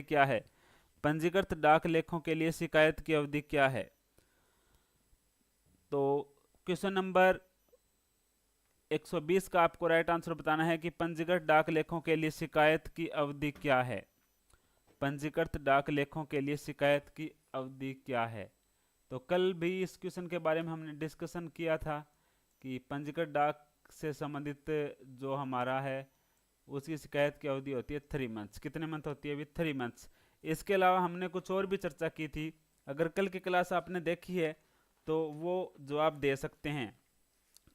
क्या है? पंजीकृत डाक लेखों के लिए शिकायत की अवधि क्या है? तो क्वेश्चन नंबर 120 का आपको राइट आंसर बताना है कि पंजीकृत डाक लेखों के लिए शिकायत की अवधि क्या है। पंजीकृत डाक लेखों के लिए शिकायत की अवधि क्या है? तो कल भी इस क्वेश्चन के बारे में हमने डिस्कशन किया था कि पंजीकृत डाक से संबंधित जो हमारा है उसकी शिकायत की अवधि होती है 3 मंथ्स। कितने मंथ होती है अभी? 3 मंथ्स। इसके अलावा हमने कुछ और भी चर्चा की थी, अगर कल की क्लास आपने देखी है तो वो जवाब दे सकते हैं।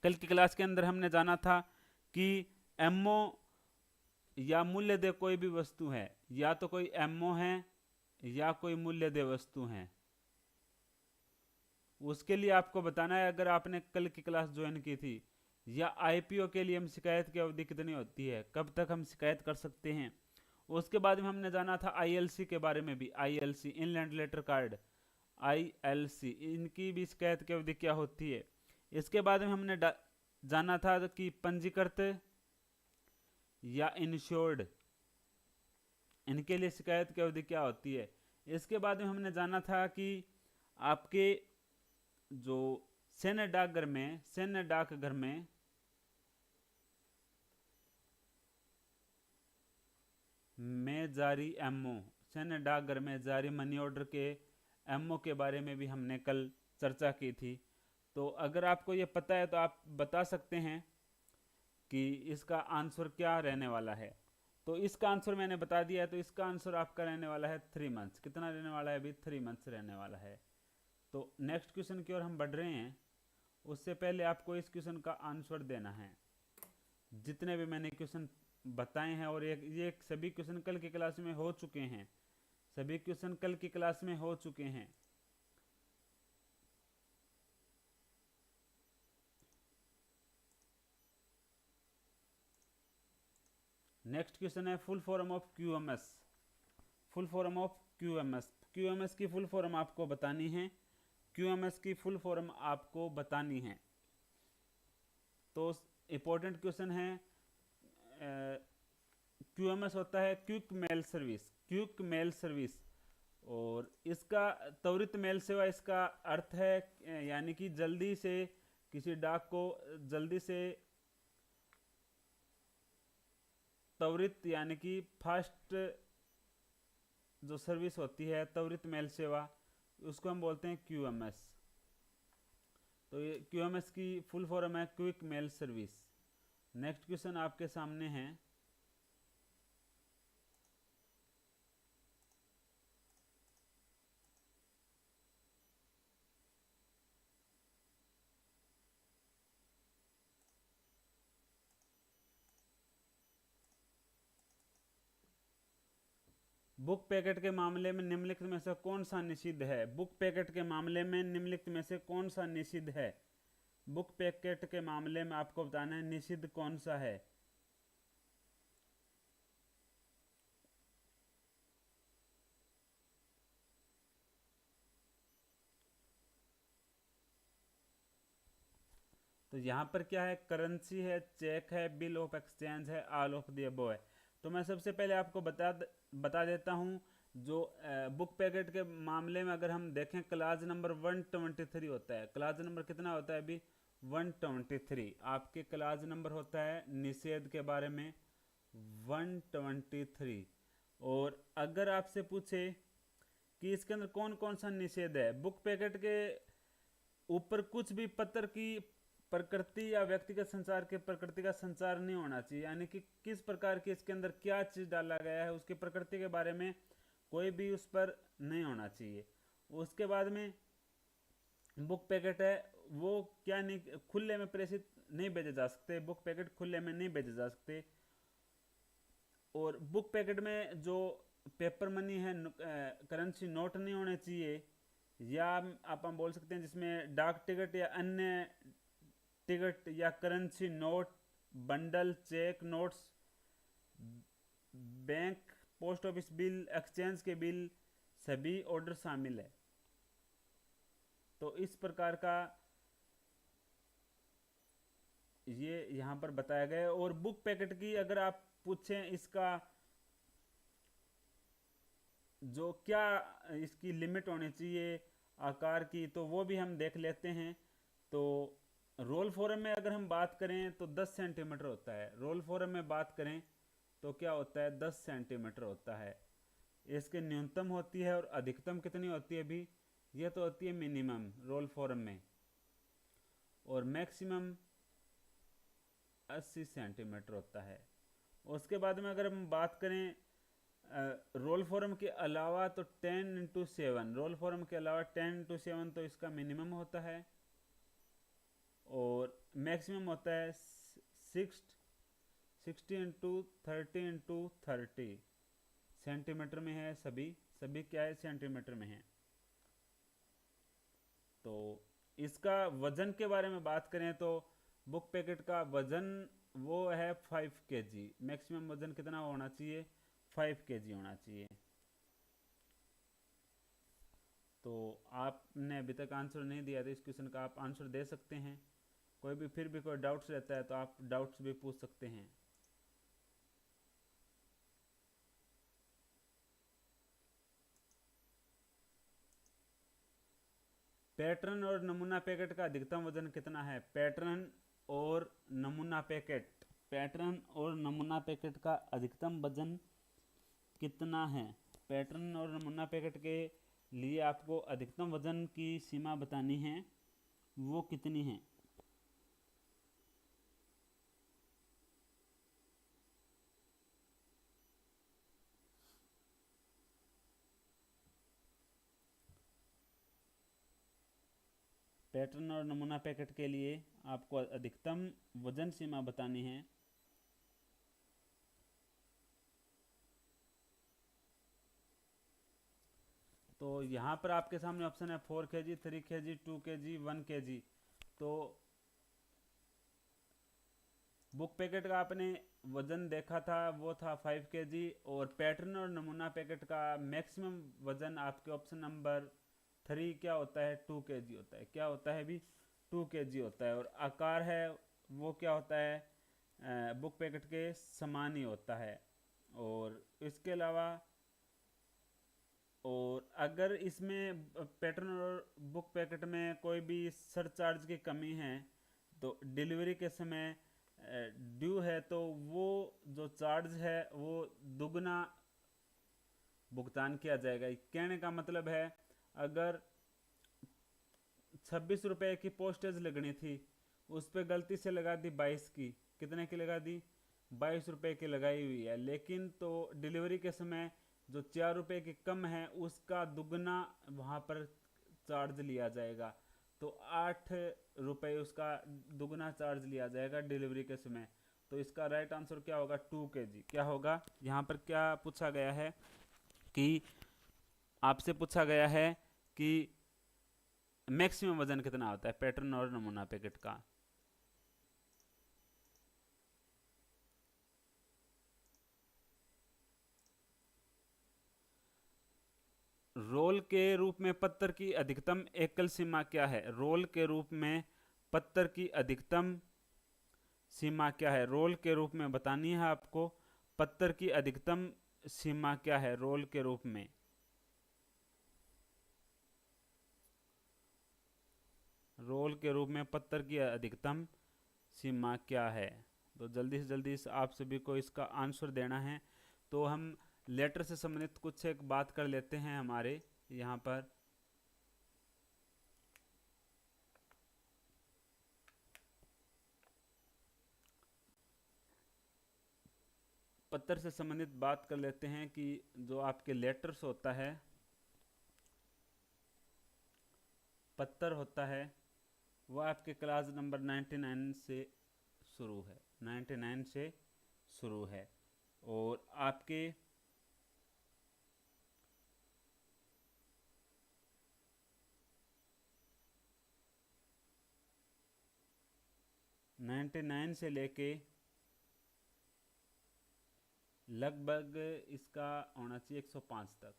कल की क्लास के अंदर हमने जाना था कि एमओ या मूल्य दे कोई भी वस्तु है, या तो कोई एमओ है या कोई मूल्य दे वस्तु है, उसके लिए आपको बताना है, अगर आपने कल की क्लास ज्वाइन की थी। या आईपीओ के लिए हम शिकायत की अवधि कितनी होती है, कब तक हम शिकायत कर सकते हैं। उसके बाद में हमने जाना था आईएलसी के बारे में भी, ILC inland letter card, ILC इनकी भी शिकायत की अवधि क्या होती है। इसके बाद में हमने जाना था कि पंजीकृत या इंश्योर्ड इनके लिए शिकायत की अवधि क्या होती है। इसके बाद में हमने जाना था कि आपके जो सैन्य डाकघर में जारी एमओ, सैन्य डाकघर में जारी मनी ऑर्डर के एमओ के बारे में भी हमने कल चर्चा की थी। तो अगर आपको ये पता है तो आप बता सकते हैं कि इसका आंसर क्या रहने वाला है। तो इसका आंसर मैंने बता दिया है, तो इसका आंसर आपका रहने वाला है 3 मंथ्स। कितना रहने वाला है अभी? 3 मंथ्स रहने वाला है। तो नेक्स्ट क्वेश्चन की ओर हम बढ़ रहे हैं, उससे पहले आपको इस क्वेश्चन का आंसर देना है। जितने भी मैंने क्वेश्चन बताए हैं, और ये सभी क्वेश्चन कल की क्लास में हो चुके हैं, सभी क्वेश्चन कल की क्लास में हो चुके हैं। नेक्स्ट क्वेश्चन है full form of QMS. Full form of QMS, QMS की फुल फॉर्म आपको बतानी है, क्यूएमएस की फुल फॉर्म आपको बतानी है। तो इंपॉर्टेंट क्वेश्चन है। क्यूएमएस होता है quick mail service, quick mail service, और इसका त्वरित मेल सेवा, इसका अर्थ है यानी कि जल्दी से किसी डाक को जल्दी से, त्वरित यानी कि फास्ट जो सर्विस होती है, त्वरित मेल सेवा, उसको हम बोलते हैं क्यूएमएस। तो ये क्यूएमएस की फुल फॉर्म है quick mail service. Next question आपके सामने है। बुक पैकेट के मामले में निम्नलिखित में से कौन सा निषिद्ध है? बुक पैकेट के मामले में निम्नलिखित में से कौन सा निषिद्ध है? बुक पैकेट के मामले में आपको बताना है निषिद्ध कौन सा है। तो यहाँ पर क्या है? करेंसी है, चेक है, बिल ऑफ एक्सचेंज है, ऑल ऑफ द अबव है। तो मैं सबसे पहले आपको बता देता हूँ। जो बुक पैकेट के मामले में अगर हम देखें, क्लास नंबर 123 होता है। क्लास नंबर कितना होता है अभी? 123। आपके क्लास नंबर होता है निषेध के बारे में 123। और अगर आपसे पूछे कि इसके अंदर कौन कौन सा निषेध है, बुक पैकेट के ऊपर कुछ भी पत्र की प्रकृति या व्यक्तिगत संचार के प्रकृति का संचार नहीं होना चाहिए, यानी कि किस प्रकार की इसके अंदर क्या चीज डाला गया है उसकी प्रकृति के बारे में कोई भी उस पर नहीं होना चाहिए। उसके बाद में बुक पैकेट है वो क्या नहीं, खुले में प्रेषित नहीं भेजे जा सकते, बुक पैकेट खुले में नहीं भेजे जा सकते। और बुक पैकेट में जो पेपर मनी है, करेंसी नोट नहीं होने चाहिए, या आप हम बोल सकते हैं जिसमें डाक टिकट या अन्य टिकट या currency note, bundle, cheque, notes, bank, post office bill, exchange के बिल, सभी ऑर्डर शामिल है। तो इस प्रकार का ये यहाँ पर बताया गया है। और बुक पैकेट की अगर आप पूछें इसका जो क्या इसकी लिमिट होनी चाहिए आकार की, तो वो भी हम देख लेते हैं। तो रोल फॉरम में अगर हम बात करें तो 10 सेंटीमीटर होता है। रोल फॉरम में बात करें तो क्या होता है, 10 सेंटीमीटर होता है। इसके न्यूनतम होती है और अधिकतम कितनी होती है भी, ये तो होती है मिनिमम रोल फॉरम में, और मैक्सिमम 80 सेंटीमीटर होता है। उसके बाद में अगर हम बात करें रोल फॉरम के अलावा, तो 10x7, रोल फॉरम के अलावा 10x7 तो इसका मिनिमम होता है, और मैक्सिमम होता है 60x30x30 सेंटीमीटर में है। सभी सभी क्या है, सेंटीमीटर में है। तो इसका वजन के बारे में बात करें तो बुक पैकेट का वजन वो है 5 kg। मैक्सिमम वजन कितना होना चाहिए, 5 kg होना चाहिए। तो आपने अभी तक आंसर नहीं दिया था इस क्वेश्चन का, आप आंसर दे सकते हैं। कोई भी फिर भी कोई डाउट्स रहता है तो आप डाउट्स भी पूछ सकते हैं। पैटर्न और नमूना पैकेट का अधिकतम वजन कितना है। पैटर्न और नमूना पैकेट, पैटर्न और नमूना पैकेट का अधिकतम वजन कितना है। पैटर्न और नमूना पैकेट के लिए आपको अधिकतम वजन की सीमा बतानी है, वो कितनी है। पैटर्न और नमूना पैकेट के लिए आपको अधिकतम वजन सीमा बतानी है। तो यहाँ पर आपके सामने ऑप्शन है 4 kg, 3 kg, 2 kg, 1 kg। तो बुक पैकेट का आपने वजन देखा था, वो था 5 kg, और पैटर्न और नमूना पैकेट का मैक्सिमम वजन आपके ऑप्शन नंबर 3 क्या होता है, 2 kg होता है। क्या होता है भी, 2 kg होता है। और आकार है वो क्या होता है, बुक पैकेट के समान ही होता है। और इसके अलावा, और अगर इसमें पैटर्न और बुक पैकेट में कोई भी सरचार्ज की कमी है, तो डिलीवरी के समय ड्यू है, तो वो जो चार्ज है वो दुगना भुगतान किया जाएगा। कहने का मतलब है, अगर 26 रुपए की पोस्टेज लगनी थी, उस पर गलती से लगा दी 22 की, कितने की लगा दी, 22 रुपए की लगाई हुई है, लेकिन तो डिलीवरी के समय जो 4 रुपए की कम है उसका दुगना वहाँ पर चार्ज लिया जाएगा। तो 8 रुपए उसका दुगना चार्ज लिया जाएगा डिलीवरी के समय। तो इसका राइट आंसर क्या होगा, 2 kg। क्या होगा, यहाँ पर क्या पूछा गया है कि आपसे पूछा गया है कि मैक्सिमम वजन कितना होता है पैटर्न और नमूना पैकेट का। रोल के रूप में पत्थर की अधिकतम एकल सीमा क्या है। रोल के रूप में पत्थर की अधिकतम सीमा क्या है, रोल के रूप में बतानी है आपको। पत्थर की अधिकतम सीमा क्या है रोल के रूप में। रोल के रूप में पत्थर की अधिकतम सीमा क्या है। तो जल्दी से जल्दी आप सभी को इसका आंसर देना है। तो हम लेटर से संबंधित कुछ एक बात कर लेते हैं हमारे यहाँ पर। पत्थर से संबंधित बात कर लेते हैं कि जो आपके लेटर्स होता है, पत्थर होता है, वो आपके क्लास नंबर 99 से शुरू है, 99 से शुरू है। और आपके नाइन्टी से लेके लगभग इसका होना चाहिए 105 तक।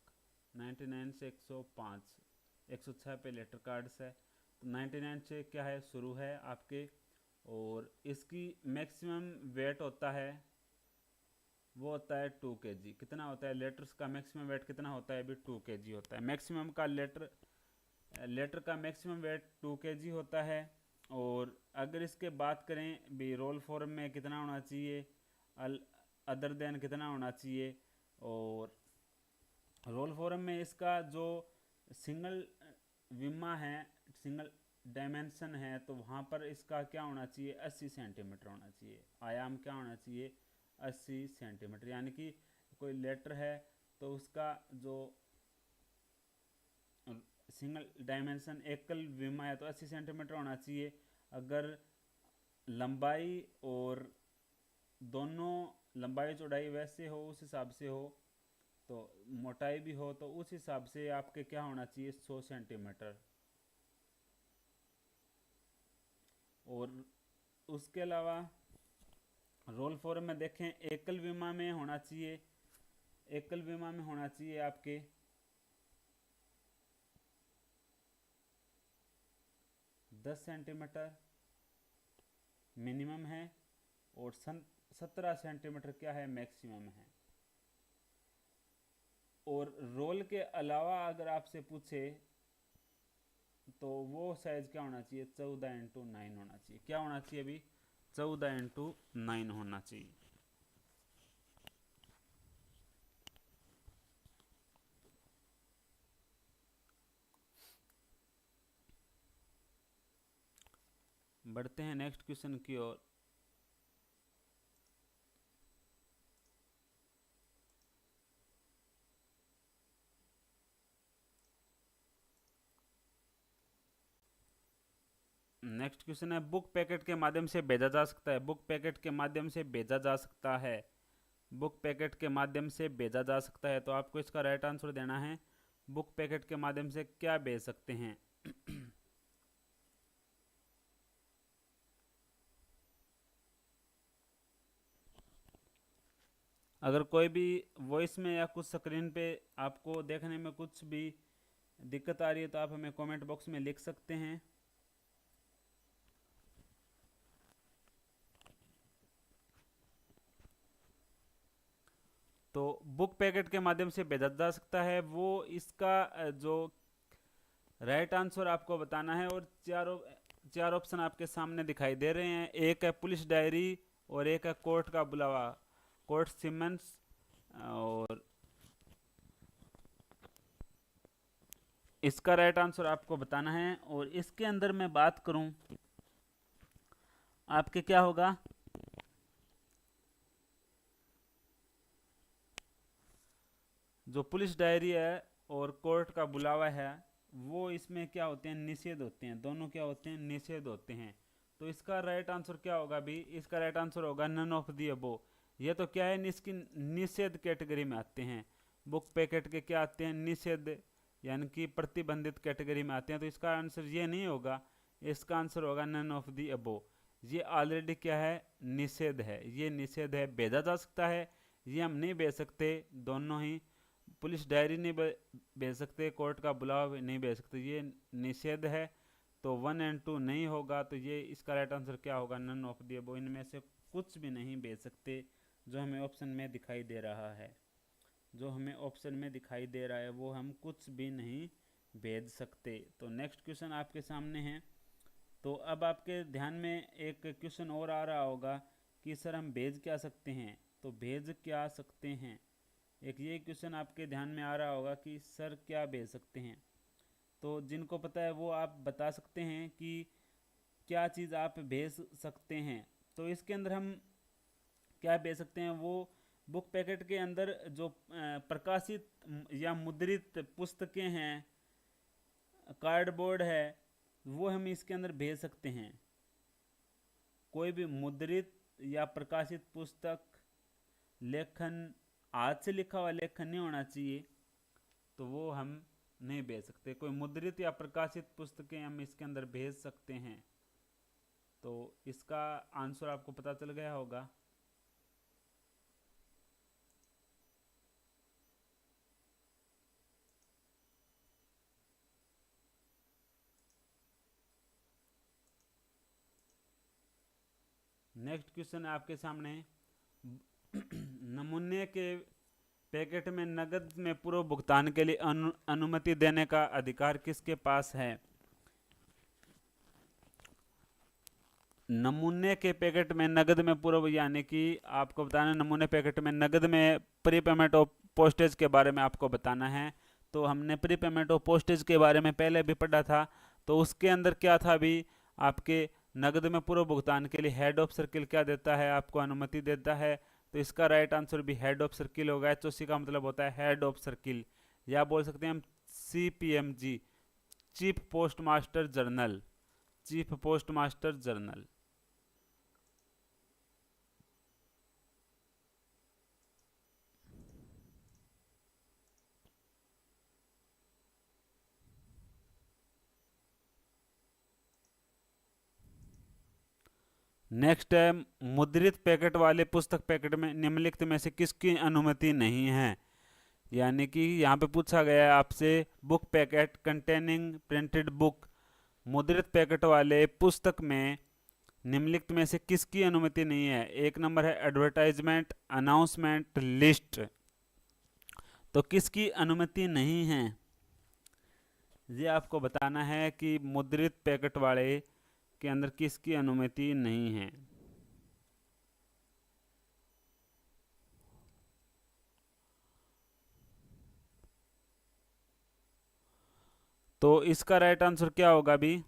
99 से 105, 106 पे लेटर कार्ड्स है। तो 99 से क्या है, शुरू है आपके। और इसकी मैक्सिमम वेट होता है वो होता है 2 kg। कितना होता है लेटर्स का मैक्सिमम वेट कितना होता है अभी 2 kg होता है। मैक्सिमम का लेटर का मैक्सिमम वेट 2 kg होता है। और अगर इसके बात करें भी रोल फॉर्म में कितना होना चाहिए, अदर देन कितना होना चाहिए, और रोल फॉर्म में इसका जो सिंगल विमा है, सिंगल डायमेंशन है, तो वहाँ पर इसका क्या होना चाहिए 80 सेंटीमीटर होना चाहिए। आयाम क्या होना चाहिए 80 सेंटीमीटर। यानी कि कोई लेटर है तो उसका जो सिंगल डायमेंशन एकल विमा है तो 80 सेंटीमीटर होना चाहिए। अगर लंबाई और दोनों लंबाई चौड़ाई वैसे हो उस हिसाब से हो, तो मोटाई भी हो तो उस हिसाब से आपके क्या होना चाहिए 100 सेंटीमीटर। और उसके अलावा रोल फॉर्म में देखें एकल विमा में होना चाहिए, एकल विमा में होना चाहिए आपके 10 सेंटीमीटर मिनिमम है, और 17 सेंटीमीटर क्या है मैक्सिमम है। और रोल के अलावा अगर आपसे पूछे तो वो साइज क्या होना चाहिए 14x9 होना चाहिए। क्या होना चाहिए अभी 14x9 होना चाहिए। बढ़ते हैं नेक्स्ट क्वेश्चन की ओर। नेक्स्ट क्वेश्चन है बुक पैकेट के माध्यम से भेजा जा सकता है। बुक पैकेट के माध्यम से भेजा जा सकता है। बुक पैकेट के माध्यम से भेजा जा सकता है, तो आपको इसका राइट आंसर देना है बुक पैकेट के माध्यम से क्या भेज सकते हैं। अगर कोई भी वॉइस में या कुछ स्क्रीन पे आपको देखने में कुछ भी दिक्कत आ रही है तो आप हमें कमेंट बॉक्स में लिख सकते हैं। तो बुक पैकेट के माध्यम से भेजा जा सकता है, वो इसका जो राइट आंसर आपको बताना है। और चार ऑप्शन आपके सामने दिखाई दे रहे हैं। एक है पुलिस डायरी, और एक है कोर्ट का बुलावा, कोर्ट सिमंस, और इसका राइट आंसर आपको बताना है। और इसके अंदर मैं बात करूं आपके क्या होगा, जो पुलिस डायरी है और कोर्ट का बुलावा है वो इसमें क्या होते हैं निषेध होते हैं। दोनों क्या होते हैं निषेध होते हैं। तो इसका राइट आंसर क्या होगा भी, इसका राइट आंसर होगा नन ऑफ दी अबो। ये तो क्या है इसकी निषेध कैटेगरी में आते हैं। बुक पैकेट के क्या आते हैं निषेध, यानी कि प्रतिबंधित कैटेगरी में आते हैं। तो इसका आंसर ये नहीं होगा, इसका आंसर होगा नन ऑफ दी अबो। ये ऑलरेडी क्या है निषेध है, ये निषेध है। भेजा जा सकता है ये हम नहीं भेज सकते, दोनों ही पुलिस डायरी नहीं भेज सकते, कोर्ट का बुलावा नहीं भेज सकते, ये निषेध है। तो 1 और 2 नहीं होगा, तो ये इसका राइट आंसर क्या होगा नन ऑफ दी अबव। इनमें से कुछ भी नहीं भेज सकते जो हमें ऑप्शन में दिखाई दे रहा है। जो हमें ऑप्शन में दिखाई दे रहा है वो हम कुछ भी नहीं भेज सकते। तो नेक्स्ट क्वेश्चन आपके सामने है। तो अब आपके ध्यान में एक क्वेश्चन और आ रहा होगा कि सर हम भेज क्या सकते हैं। तो भेज क्या सकते हैं, एक ये क्वेश्चन आपके ध्यान में आ रहा होगा कि सर क्या भेज सकते हैं। तो जिनको पता है वो आप बता सकते हैं कि क्या चीज़ आप भेज सकते हैं। तो इसके अंदर हम क्या भेज सकते हैं, वो बुक पैकेट के अंदर जो प्रकाशित या मुद्रित पुस्तकें हैं, कार्डबोर्ड है, वो हम इसके अंदर भेज सकते हैं। कोई भी मुद्रित या प्रकाशित पुस्तक, लेखन, हाथ से लिखा हुआ लेखन नहीं होना चाहिए, तो वो हम नहीं भेज सकते। कोई मुद्रित या प्रकाशित पुस्तकें हम इसके अंदर भेज सकते हैं। तो इसका आंसर आपको पता चल गया होगा। नेक्स्ट क्वेश्चन है आपके सामने, नमूने के पैकेट में नकद में पूर्व भुगतान के लिए अनुमति देने का अधिकार किसके पास है? नमूने के पैकेट में नकद में पूर्व, यानी कि आपको बताना नमूने पैकेट में नकद में प्री पेमेंट ऑफ पोस्टेज के बारे में आपको बताना है। तो हमने प्री पेमेंट ऑफ पोस्टेज के बारे में पहले भी पढ़ा था। तो उसके अंदर क्या था, अभी आपके नकद में पूर्व भुगतान के लिए हेड ऑफ सर्किल क्या देता है, आपको अनुमति देता है। तो इसका राइट आंसर भी हेड ऑफ सर्किल होगा। HOC का मतलब होता है हेड ऑफ सर्किल, या बोल सकते हैं हम CPMG, chief post master general, chief post master general. Next है, मुद्रित पैकेट वाले पुस्तक पैकेट में निम्नलिखित में से किसकी अनुमति नहीं है? यानी कि यहाँ पे पूछा गया है आपसे, book packet containing printed book, मुद्रित पैकेट वाले पुस्तक में निम्नलिखित में से किसकी अनुमति नहीं है? एक नंबर है एडवर्टाइजमेंट, अनाउंसमेंट, लिस्ट। तो किसकी अनुमति नहीं है ये आपको बताना है कि मुद्रित पैकेट वाले के अंदर किसकी अनुमति नहीं है। तो इसका राइट आंसर क्या होगा? अभी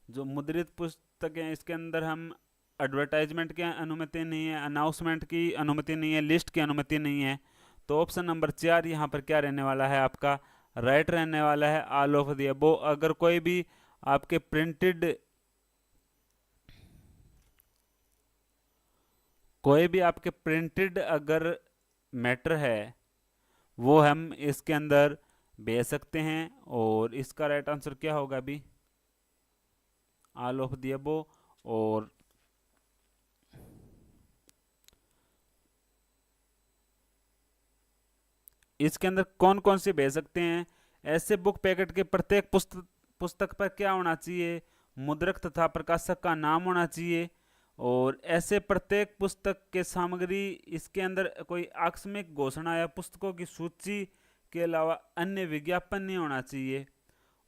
जो मुद्रित पुस्तक है इसके अंदर हम एडवर्टाइजमेंट की अनुमति नहीं है, अनाउंसमेंट की अनुमति नहीं है, लिस्ट की अनुमति नहीं है। तो ऑप्शन नंबर 4 यहाँ पर क्या रहने वाला है? आपका राइट रहने वाला है, ऑल ऑफ द अबव। अगर कोई भी आपके प्रिंटेड अगर मैटर है वो हम इसके अंदर भेज सकते हैं। और इसका राइट आंसर क्या होगा? अभी ऑल ऑफ द अबव। और इसके अंदर कौन कौन से भेज सकते हैं? ऐसे बुक पैकेट के प्रत्येक पुस्तक पर क्या होना चाहिए? मुद्रक तथा प्रकाशक का नाम होना चाहिए। और ऐसे प्रत्येक पुस्तक के सामग्री इसके अंदर कोई आकस्मिक घोषणा या पुस्तकों की सूची के अलावा अन्य विज्ञापन नहीं होना चाहिए।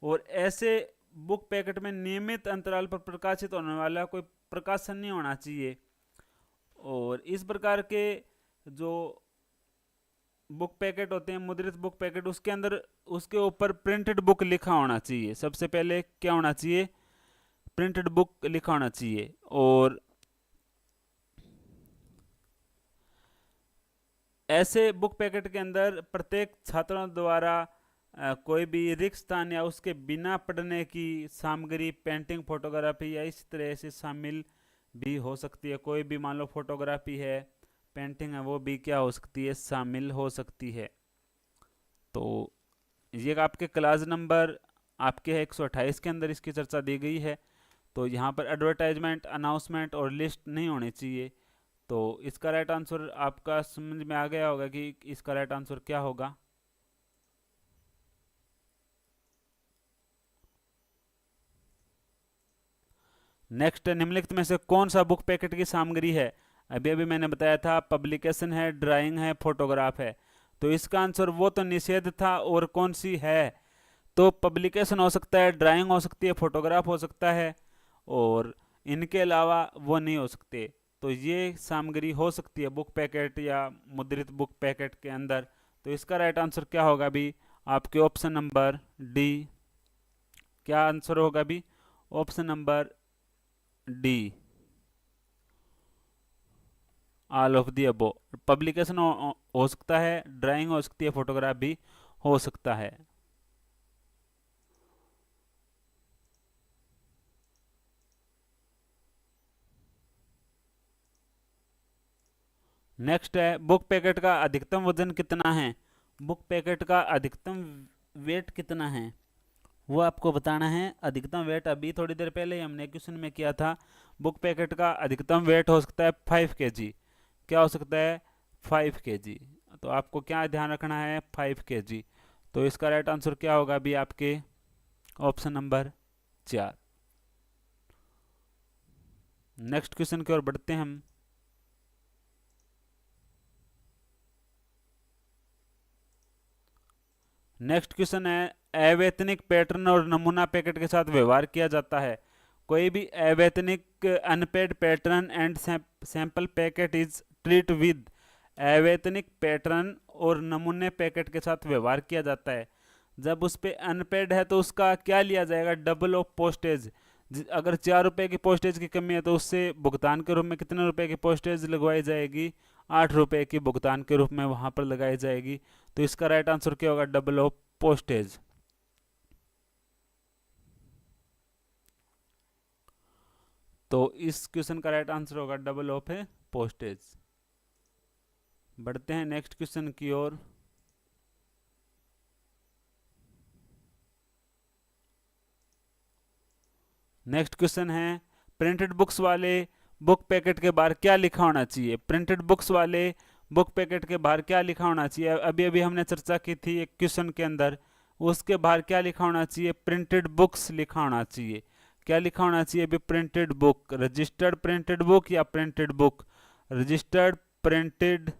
और ऐसे बुक पैकेट में नियमित अंतराल पर प्रकाशित होने वाला कोई प्रकाशन नहीं होना चाहिए। और इस प्रकार के जो बुक पैकेट होते हैं, मुद्रित बुक पैकेट, उसके अंदर उसके ऊपर प्रिंटेड बुक लिखा होना चाहिए। सबसे पहले क्या होना चाहिए? प्रिंटेड बुक लिखा होना चाहिए। और ऐसे बुक पैकेट के अंदर प्रत्येक छात्रों द्वारा कोई भी रिक्त स्थान या उसके बिना पढ़ने की सामग्री, पेंटिंग, फोटोग्राफी या इस तरह से शामिल भी हो सकती है। कोई भी मान लो फोटोग्राफी है, पेंटिंग है, वो भी क्या हो सकती है? शामिल हो सकती है। तो ये आपके क्लास नंबर आपके है 128 के अंदर इसकी चर्चा दी गई है। तो यहाँ पर एडवर्टाइजमेंट, अनाउंसमेंट और लिस्ट नहीं होनी चाहिए। तो इसका राइट आंसर आपका समझ में आ गया होगा कि इसका राइट आंसर क्या होगा। नेक्स्ट, निम्नलिखित में से कौन सा बुक पैकेट की सामग्री है? अभी अभी मैंने बताया था पब्लिकेशन है, ड्राइंग है, फोटोग्राफ है। तो इसका आंसर वो तो निषेध था, और कौन सी है? तो पब्लिकेशन हो सकता है, ड्राइंग हो सकती है, फोटोग्राफ हो सकता है, और इनके अलावा वो नहीं हो सकते। तो ये सामग्री हो सकती है बुक पैकेट या मुद्रित बुक पैकेट के अंदर। तो इसका राइट आंसर क्या होगा? अभी आपके ऑप्शन नंबर डी। क्या आंसर होगा? अभी option number D, all of the above. Publication हो सकता है, ड्राइंग हो सकती है, फोटोग्राफ भी हो सकता है। नेक्स्ट है, बुक पैकेट का अधिकतम वजन कितना है? बुक पैकेट का अधिकतम वेट कितना है वो आपको बताना है। अधिकतम वेट अभी थोड़ी देर पहले ही हमने क्वेश्चन में किया था। बुक पैकेट का अधिकतम वेट हो सकता है 5 kg। क्या हो सकता है? 5 kg। तो आपको क्या ध्यान रखना है? 5 kg। तो इसका राइट आंसर क्या होगा? अभी आपके ऑप्शन नंबर 4। नेक्स्ट क्वेश्चन की ओर बढ़ते हैं हम। नेक्स्ट क्वेश्चन है अवैतनिक पैटर्न और नमूना पैकेट के साथ व्यवहार किया जाता है। कोई भी अवैतनिक unpaid pattern and sample packet is treat with. अवैतनिक पैटर्न और नमूने पैकेट के साथ व्यवहार किया जाता है। जब उस पर अनपेड है तो उसका क्या लिया जाएगा, डबल ऑफ पोस्टेज। अगर 4 रुपए की पोस्टेज की कमी है तो उससे भुगतान के रूप में कितने रुपए की पोस्टेज लगवाई जाएगी, 8 रुपए की भुगतान के रूप में वहां पर लगाई जाएगी। तो इसका राइट आंसर क्या होगा, डबल ऑफ पोस्टेज। तो इस क्वेश्चन का राइट आंसर होगा डबल ऑफ है पोस्टेज। बढ़ते हैं नेक्स्ट क्वेश्चन की ओर। नेक्स्ट क्वेश्चन है प्रिंटेड बुक्स वाले बुक पैकेट के बाहर क्या लिखा होना चाहिए। प्रिंटेड बुक्स वाले बुक पैकेट के बाहर क्या लिखा होना चाहिए, अभी अभी हमने चर्चा की थी एक क्वेश्चन के अंदर। उसके बाहर क्या लिखा होना चाहिए, प्रिंटेड बुक्स लिखा होना चाहिए। क्या लिखा होना चाहिए अभी, printed book, registered printed book या printed book, registered printed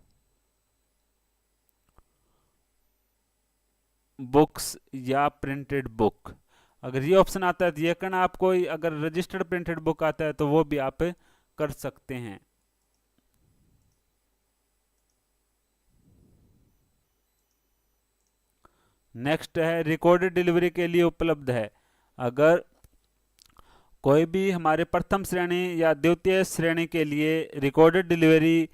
books या प्रिंटेड बुक। अगर ये ऑप्शन आता है तो ये करना आपको, अगर रजिस्टर्ड प्रिंटेड बुक आता है तो वो भी आप कर सकते हैं। नेक्स्ट है रिकॉर्डेड डिलीवरी के लिए उपलब्ध है। अगर कोई भी हमारे प्रथम श्रेणी या द्वितीय श्रेणी के लिए रिकॉर्डेड डिलीवरी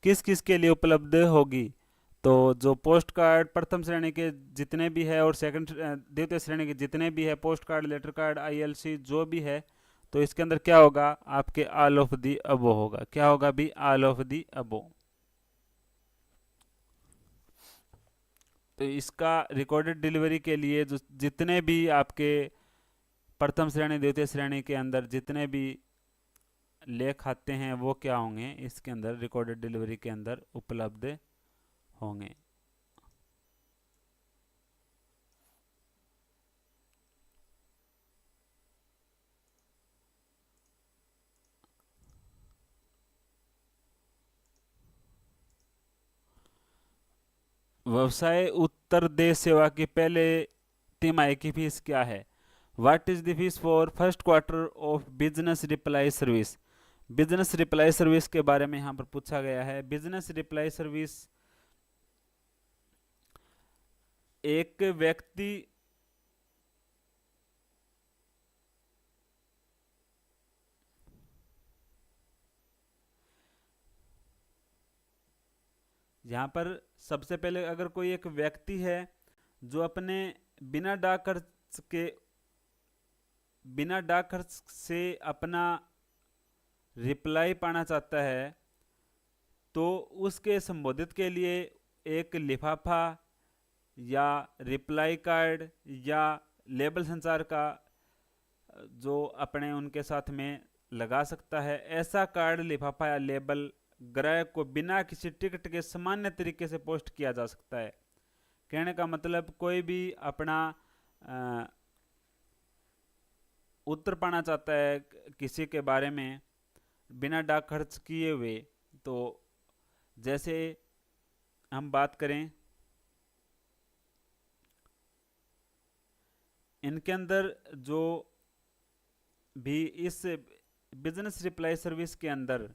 किस किस के लिए उपलब्ध होगी, तो जो पोस्ट कार्ड प्रथम श्रेणी के जितने भी है और सेकंड द्वितीय श्रेणी के जितने भी है, post card, letter card, ILC जो भी है, तो इसके अंदर क्या होगा आपके ऑल ऑफ दी अबो होगा। क्या होगा भी, ऑल ऑफ दी अबो। तो इसका रिकॉर्डेड डिलीवरी के लिए जो जितने भी आपके प्रथम श्रेणी द्वितीय श्रेणी के अंदर जितने भी लेख आते हैं वो क्या होंगे, इसके अंदर रिकॉर्डेड डिलीवरी के अंदर उपलब्ध होंगे। व्यवसाय उत्तर देश सेवा की पहले तिमाही की फीस क्या है। What is the fees for first quarter of business reply service. Business reply service के बारे में यहाँ पर पूछा गया है। बिजनेस रिप्लाई सर्विस एक व्यक्ति यहाँ पर सबसे पहले अगर कोई एक व्यक्ति है जो अपने बिना डाक खर्च के बिना डाक खर्च से अपना रिप्लाई पाना चाहता है तो उसके संबोधित के लिए एक लिफाफा या रिप्लाई कार्ड या लेबल संचार का जो अपने उनके साथ में लगा सकता है। ऐसा कार्ड, लिफाफा या लेबल ग्राहक को बिना किसी टिकट के सामान्य तरीके से पोस्ट किया जा सकता है। कहने का मतलब कोई भी अपना उत्तर पाना चाहता है किसी के बारे में बिना डाक खर्च किए हुए, तो जैसे हम बात करें इनके अंदर जो भी इस बिजनेस रिप्लाई सर्विस के अंदर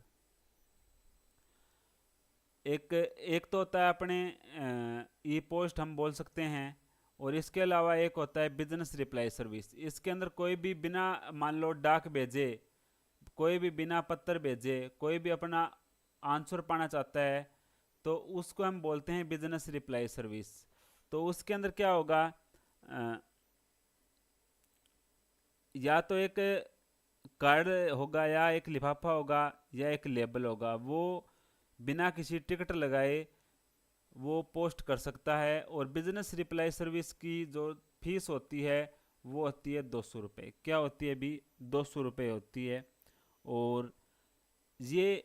एक तो होता है अपने ई पोस्ट हम बोल सकते हैं, और इसके अलावा एक होता है बिजनेस रिप्लाई सर्विस। इसके अंदर कोई भी बिना मान लो डाक भेजे, कोई भी बिना पत्र भेजे कोई भी अपना आंसर पाना चाहता है तो उसको हम बोलते हैं बिजनेस रिप्लाई सर्विस। तो उसके अंदर क्या होगा, या तो एक कार्ड होगा या एक लिफाफा होगा या एक लेबल होगा, वो बिना किसी टिकट लगाए वो पोस्ट कर सकता है। और बिजनेस रिप्लाई सर्विस की जो फीस होती है वो होती है 200 रुपये। क्या होती है भी, 200 रुपये होती है। और ये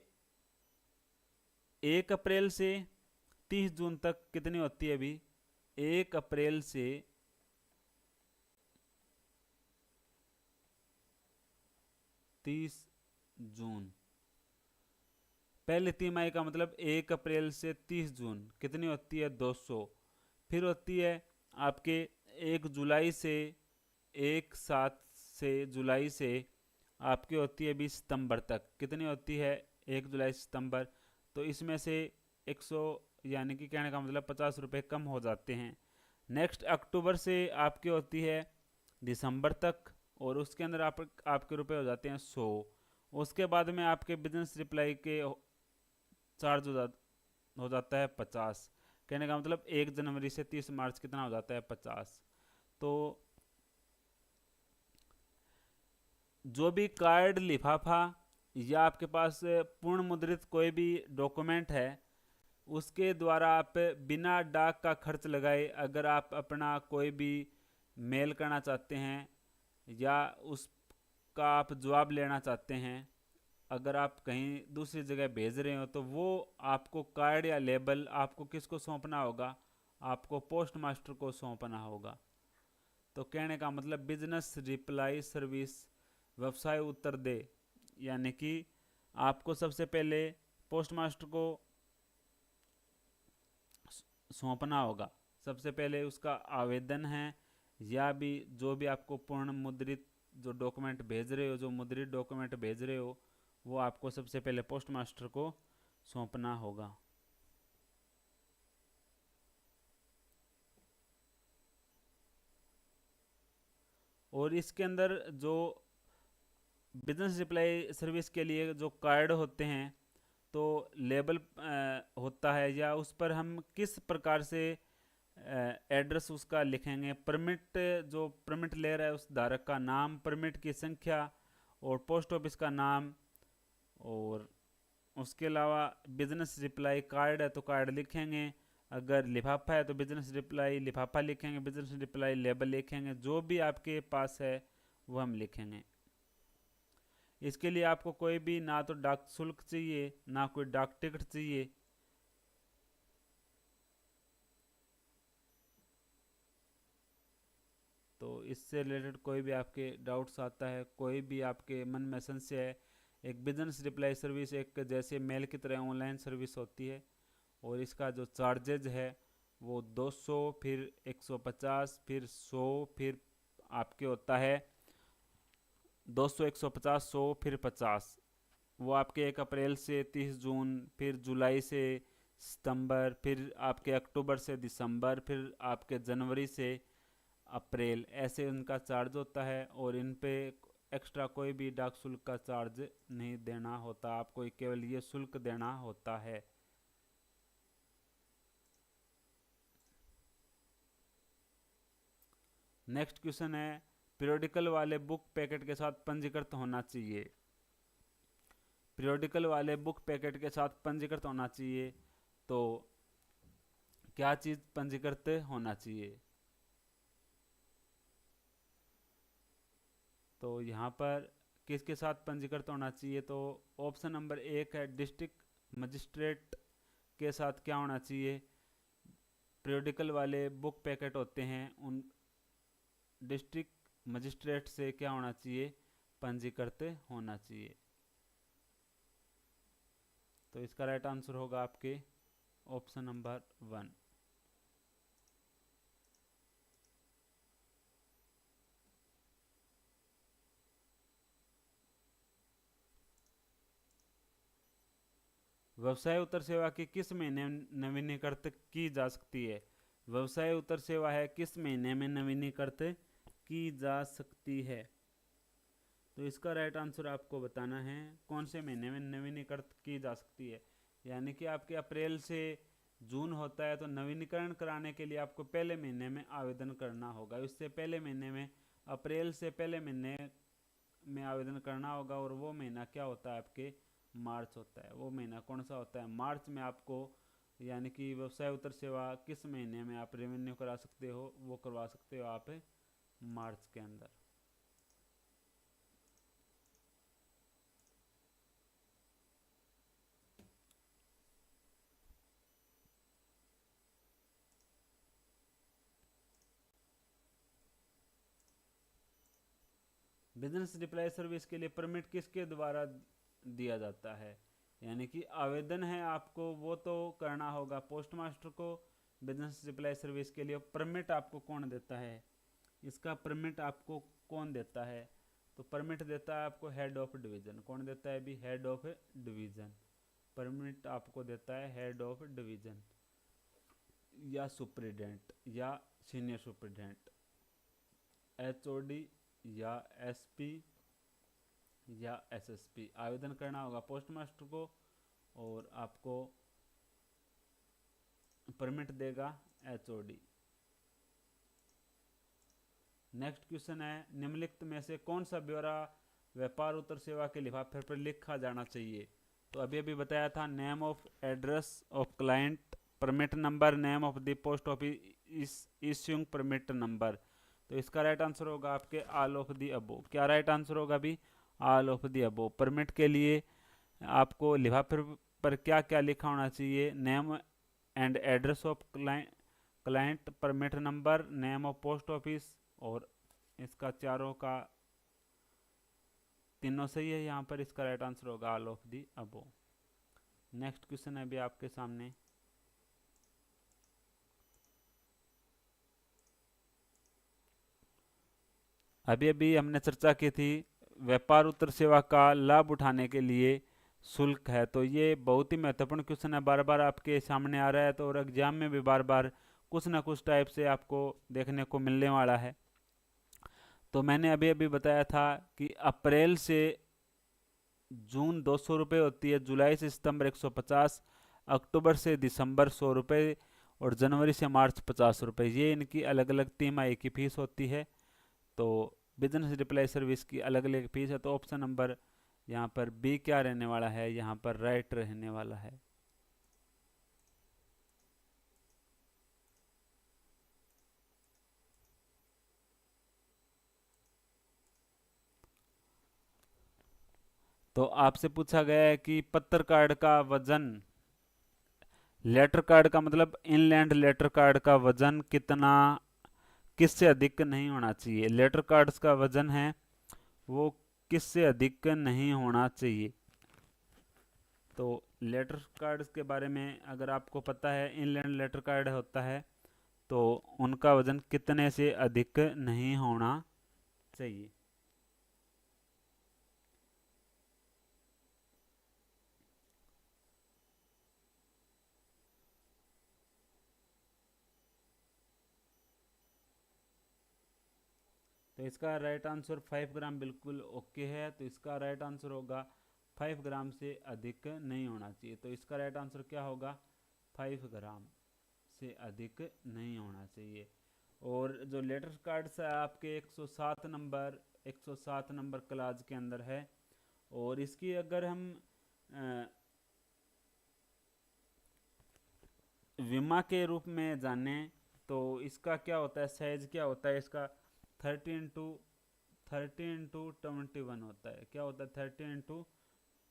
1 अप्रैल से 30 जून तक कितनी होती है अभी, 1 अप्रैल से 30 जून पहली तिमाही का मतलब 1 अप्रैल से 30 जून कितनी होती है 200। फिर होती है आपके 1 जुलाई से 1/7 से जुलाई से आपकी होती है 20 सितंबर तक कितनी होती है 1 जुलाई सितंबर। तो इसमें से 100 यानी कि कहने का मतलब 50 रुपये कम हो जाते हैं। नेक्स्ट अक्टूबर से आपकी होती है दिसंबर तक और उसके अंदर आपके रुपए हो जाते हैं 100। उसके बाद में आपके बिजनेस रिप्लाई के चार्ज हो जाता है 50। कहने का मतलब 1 जनवरी से 30 मार्च कितना हो जाता है 50। तो जो भी कार्ड लिफाफा या आपके पास पूर्ण मुद्रित कोई भी डॉक्यूमेंट है उसके द्वारा आप बिना डाक का खर्च लगाए अगर आप अपना कोई भी मेल करना चाहते हैं या उसका आप जवाब लेना चाहते हैं, अगर आप कहीं दूसरी जगह भेज रहे हो तो वो आपको कार्ड या लेबल आपको किसको सौंपना होगा, आपको पोस्ट मास्टर को सौंपना होगा। तो कहने का मतलब बिजनेस रिप्लाई सर्विस व्यवसाय उत्तर दे यानी कि आपको सबसे पहले पोस्ट मास्टर को सौंपना होगा। सबसे पहले उसका आवेदन है या भी जो भी आपको पूर्ण मुद्रित जो डॉक्यूमेंट भेज रहे हो, जो मुद्रित डॉक्यूमेंट भेज रहे हो वो आपको सबसे पहले पोस्ट मास्टर को सौंपना होगा। और इसके अंदर जो बिजनेस रिप्लाई सर्विस के लिए जो कार्ड होते हैं तो लेबल होता है या उस पर हम किस प्रकार से एड्रेस उसका लिखेंगे। परमिट जो परमिट ले रहा है उस धारक का नाम, परमिट की संख्या और पोस्ट ऑफिस का नाम। और उसके अलावा बिजनेस रिप्लाई कार्ड है तो कार्ड लिखेंगे, अगर लिफाफा है तो बिजनेस रिप्लाई लिफाफा लिखेंगे, बिजनेस रिप्लाई लेबल लिखेंगे, जो भी आपके पास है वो हम लिखेंगे। इसके लिए आपको कोई भी ना तो डाक शुल्क चाहिए ना कोई डाक टिकट चाहिए। तो इससे रिलेटेड कोई भी आपके डाउट्स आता है, कोई भी आपके मन में संशय है, एक बिजनेस रिप्लाई सर्विस एक जैसे मेल की तरह ऑनलाइन सर्विस होती है और इसका जो चार्जेज है वो 200 फिर 150 फिर 100 फिर आपके होता है 200 150 100 फिर 50। वो आपके 1 अप्रैल से 30 जून, फिर जुलाई से सितंबर, फिर आपके अक्टूबर से दिसंबर, फिर आपके जनवरी से अप्रैल, ऐसे उनका चार्ज होता है। और इन पे एक्स्ट्रा कोई भी डाक शुल्क का चार्ज नहीं देना होता, आपको केवल ये शुल्क देना होता है। नेक्स्ट क्वेश्चन है पीरियोडिकल वाले बुक पैकेट के साथ पंजीकृत होना चाहिए। पीरियोडिकल वाले बुक पैकेट के साथ पंजीकृत होना चाहिए तो क्या चीज पंजीकृत होना चाहिए। तो यहाँ पर किसके साथ पंजीकृत होना चाहिए, तो ऑप्शन नंबर 1 है डिस्ट्रिक्ट मजिस्ट्रेट के साथ क्या होना चाहिए। पीरियोडिकल वाले बुक पैकेट होते हैं उन डिस्ट्रिक्ट मजिस्ट्रेट से क्या होना चाहिए, पंजीकृत होना चाहिए। तो इसका राइट आंसर होगा आपके ऑप्शन नंबर 1। व्यवसाय उत्तर सेवा की किस महीने नवीनीकृत की जा सकती है। व्यवसाय उत्तर सेवा है किस महीने में नवीनीकृत की जा सकती है। तो इसका राइट आंसर आपको बताना है कौन से महीने में नवीनीकृत की जा सकती है। यानी कि आपके अप्रैल से जून होता है तो नवीनीकरण कराने के लिए आपको पहले महीने में आवेदन करना होगा। इससे पहले महीने में अप्रैल से पहले महीने में आवेदन करना होगा और वो महीना क्या होता है आपके मार्च होता है। वो महीना कौन सा होता है, मार्च में आपको यानी कि व्यवसाय उत्तर सेवा किस महीने में आप रेवेन्यू करा सकते हो, वो करवा सकते हो आप मार्च के अंदर। बिजनेस रिप्लाई सर्विस के लिए परमिट किसके द्वारा दिया जाता है। यानी कि आवेदन है आपको वो तो करना होगा पोस्ट मास्टर को बिजनेस रिप्लाई सर्विस के लिए। परमिट आपको कौन देता है, इसका परमिट आपको कौन देता है, तो परमिट देता है आपको हेड ऑफ डिवीज़न। कौन देता है भी, हेड ऑफ डिवीज़न। परमिट आपको देता है हेड ऑफ डिवीज़न या सुप्रिटेंडेंट या सीनियर सुप्रिटेंडेंट, एचओडी या एसपी या एसएसपी। आवेदन करना होगा पोस्ट मास्टर को और आपको परमिट देगा एचओडी। नेक्स्ट क्वेश्चन है, निम्नलिखित में से कौन सा ब्यौरा व्यापार उत्तर सेवा के लिफाफे पर लिखा जाना चाहिए। तो अभी अभी बताया था, name of address of client, permit number, name of the post office issuing permit number. तो इसका राइट आंसर होगा आपके ऑल ऑफ दी अबो। क्या राइट आंसर होगा भी, all of the above. Permit के लिए आपको लिफाफे पर क्या क्या लिखा होना चाहिए, name and address of client, permit number, name of post office, और इसका चारों का तीनों सही है यहाँ पर। इसका राइट आंसर होगा all of the above. Next question है अभी आपके सामने, अभी अभी हमने चर्चा की थी व्यापार उत्तर सेवा का लाभ उठाने के लिए शुल्क है। तो ये बहुत ही महत्वपूर्ण क्वेश्चन है, बार बार आपके सामने आ रहा है, तो और एग्जाम में भी बार बार कुछ ना कुछ टाइप से आपको देखने को मिलने वाला है। तो मैंने अभी अभी बताया था कि अप्रैल से जून 200 रुपये होती है, जुलाई से सितंबर 150, अक्टूबर से दिसंबर 100 रुपये और जनवरी से मार्च 50 रुपये। ये इनकी अलग अलग तिमाही की फीस होती है। तो बिजनेस रिप्लाई सर्विस की अलग अलग फीस है। तो ऑप्शन नंबर यहाँ पर बी क्या रहने वाला है, यहाँ पर राइट रहने वाला है। तो आपसे पूछा गया है कि पत्र कार्ड का वजन, लेटर कार्ड का मतलब इनलैंड लेटर कार्ड का वजन कितना, किससे अधिक नहीं होना चाहिए। लेटर कार्ड्स का वजन है वो किससे अधिक नहीं होना चाहिए। तो लेटर कार्ड्स के बारे में अगर आपको पता है, इनलैंड लेटर कार्ड होता है तो उनका वजन कितने से अधिक नहीं होना चाहिए। तो इसका राइट आंसर 5 ग्राम बिल्कुल ओके है। तो इसका राइट आंसर होगा 5 ग्राम से अधिक नहीं होना चाहिए। तो इसका राइट आंसर क्या होगा, 5 ग्राम से अधिक नहीं होना चाहिए। और जो लेटर कार्ड्स है आपके 107 नंबर क्लास के अंदर है। और इसकी अगर हम विमा के रूप में जाने तो इसका क्या होता है, साइज क्या होता है इसका, 30 इंटू 21 होता है। क्या होता है, 30 इंटू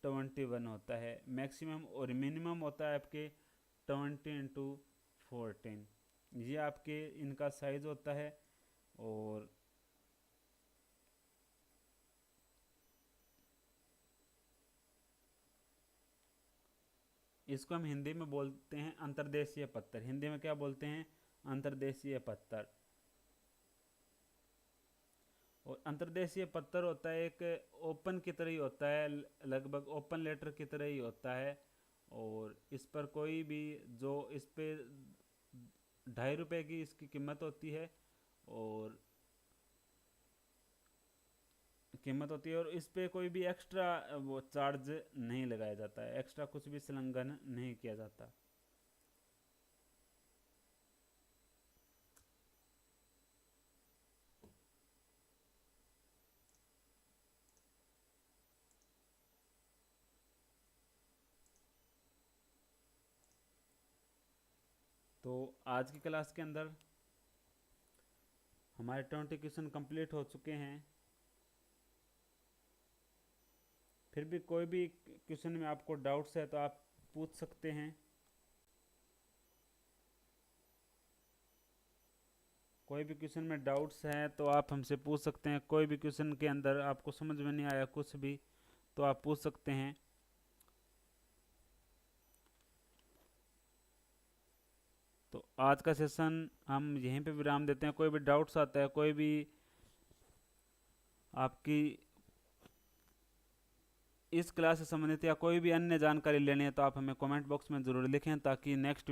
21 होता है। मैक्सिमम और मिनिमम होता है आपके 20 इंटू 14। ये आपके इनका साइज होता है। और इसको हम हिंदी में बोलते हैं अंतर्देशीय पत्र। हिंदी में क्या बोलते हैं, अंतर्देशीय पत्र। और अंतर्देशीय पत्र होता है एक ओपन की तरह ही होता है, लगभग ओपन लेटर की तरह ही होता है। और इस पर कोई भी, जो इस पे 2.5 रुपये की इसकी कीमत होती है, और और इस पे कोई भी एक्स्ट्रा वो चार्ज नहीं लगाया जाता है, एक्स्ट्रा कुछ भी संलग्न नहीं किया जाता। तो आज की क्लास के अंदर हमारे 20 क्वेश्चन कंप्लीट हो चुके हैं। फिर भी कोई भी क्वेश्चन में आपको डाउट्स है तो आप पूछ सकते हैं। कोई भी क्वेश्चन में डाउट्स हैं तो आप हमसे पूछ सकते हैं। कोई भी क्वेश्चन के अंदर आपको समझ में नहीं आया कुछ भी तो आप पूछ सकते हैं। तो आज का सेशन हम यहीं पे विराम देते हैं। कोई भी डाउट्स आता है, कोई भी आपकी इस क्लास से संबंधित या कोई भी अन्य जानकारी लेनी है तो आप हमें कमेंट बॉक्स में ज़रूर लिखें, ताकि नेक्स्ट